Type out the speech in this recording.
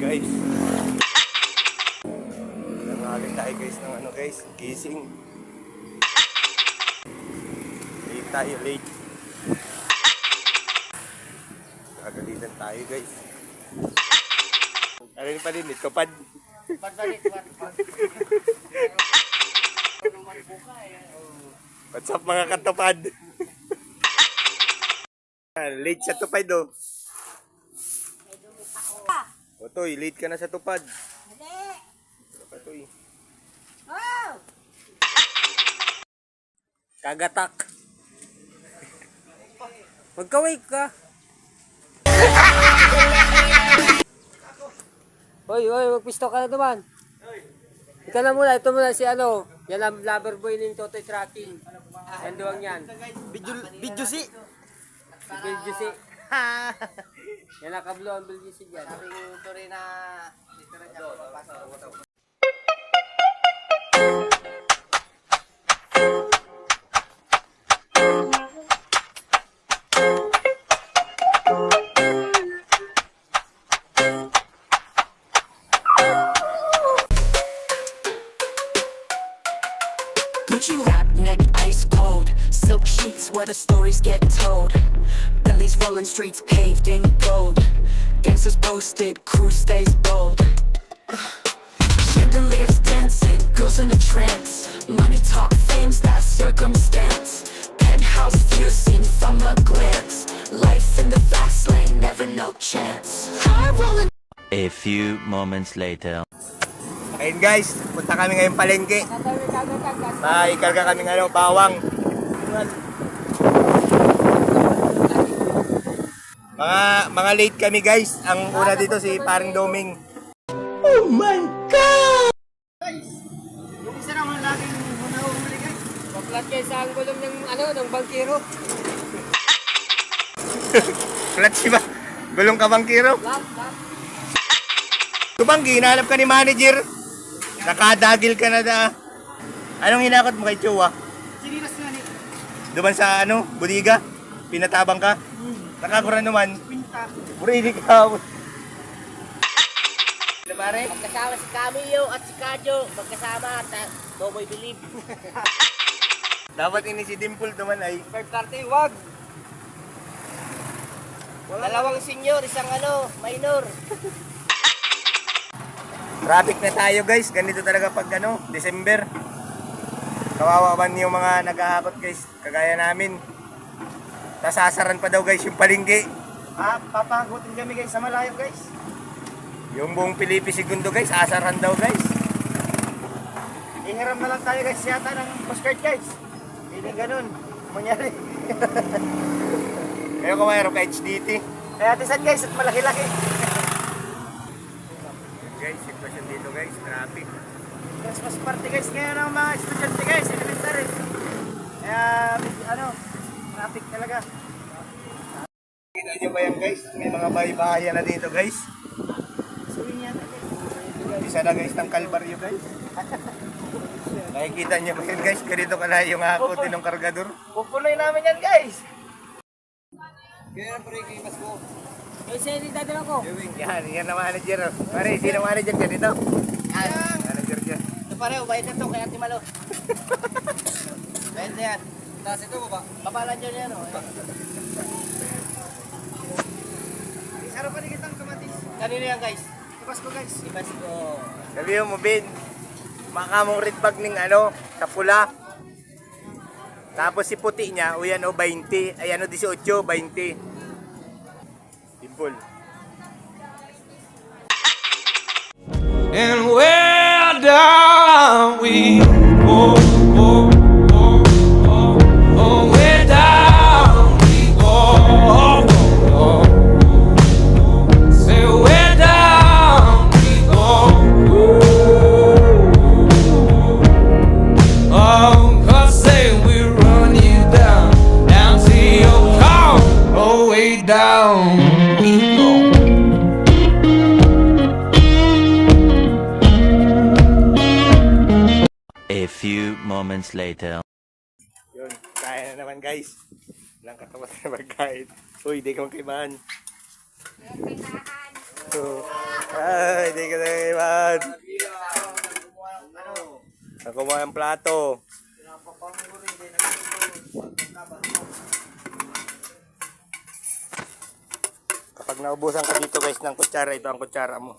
guys. Nangalit tayo guys ng ano guys, gising. Late tayo, late. Kagalitan tayo guys. Ano pa din, tupad. What's up mga katupad? Late sa tupad oh. Otoy, late ka na sa tupad. Hindi. Otoy. Oh! Kagatak. Magka-wake ka. Hoy, magpisto ka na naman. Ika na muna, ito muna si ano. Yan ang lover boy ng Totoy Tracking. Yan doang yan. Video si. Si Bill Juicy. Yan nakablo ang Bill Juicy dyan. Ito rin na dito rin niya papasok. Gucci rap neck ice cold, silk sheets where the stories get told. Bellies rolling streets paved in gold. Gangsters posted, crew stays bold. Chandeliers dancing, girls in a trance. Money talk, fame's that circumstance. Penthouse view seen from a glance. Life in the fast lane, never no chance. High rolling. A few moments later. Ayun guys, punta kami ngayon palengke. Ikarga kami ng bawang. Mga late kami guys. Ang una dito si Paring Doming. Oh my God! Guys, yung isa naman laging hunahuli guys. Baklat kayo sa anggulong ng bangkiro. Clutch ba? Gulong ka bangkiro? Tubanggi, hinahanap ka ni manager. Nakadagil ka na da. Anong hinakot mo kay Chua? Sinilas nga ni Duman sa budiga? Pinatabang ka? Nakakuran naman. Pinta. Burili ka. Pare? Magkasama si Camillo at si Kadyo. Magkasama at Tomoy Believe. Dapat ini si Dimple duman ay. Third party, wag. Dalawang senior, isang minor. Traffic na tayo guys. Ganito talaga pag December. Kawawa man yung mga naghahakot guys. Kagaya namin. Tasasaran pa daw guys yung palengke. Papahagutin kami guys sa malayo guys. Yung buong Pilipi Segundo guys, asaran daw guys. Ihiram na lang tayo guys yata ng postcard guys. Hindi ganun. Mangyari. Ngayon kung mayroon ka HDT. Kaya tisan guys at malaki-laki. Guys, sitwasyon dito guys, traffic. Christmas party guys ngayon ng mga estudyante guys, elementary. Kaya traffic talaga. Kita nyo ba yan guys? May mga bahay-bahayan na dito guys. Suwin yata guys. Isa na guys ng Kalbaryo guys. Nakikita nyo ba yan guys? Ganito ka na yung hakutin ng kargador. Pupunoy namin yan guys. Kaya pre, kimas ko. Eh, siya yung dadala ko. Yan na manager. Pare, sino manager dyan dito? Manager dyan. Ito pare, bayad na ito kay Ate Malo. Bayad na yan. Tapos ito ba? Papalan dyan yan. Isaro pa rin kitang kamatis. Kanino yan guys? Ibas ko guys. Ibas ko. Sabihin mo, Ben. Makamong red bag ng sa pula. Tapos si puti niya, 20. Ay 18, 20. Dimple. And where down we go, where down we go, say where down we go, cause say we run you down to your car, way down we go. A few moments later. Yun, kaya na naman guys. Walang katapat na magkain. Uy, di ka magkaibahan. So, Ay, di ka na iwan. Nakuha ang plato. Kapag naubusan ka dito guys ng kutsara, ito ang kutsara mo.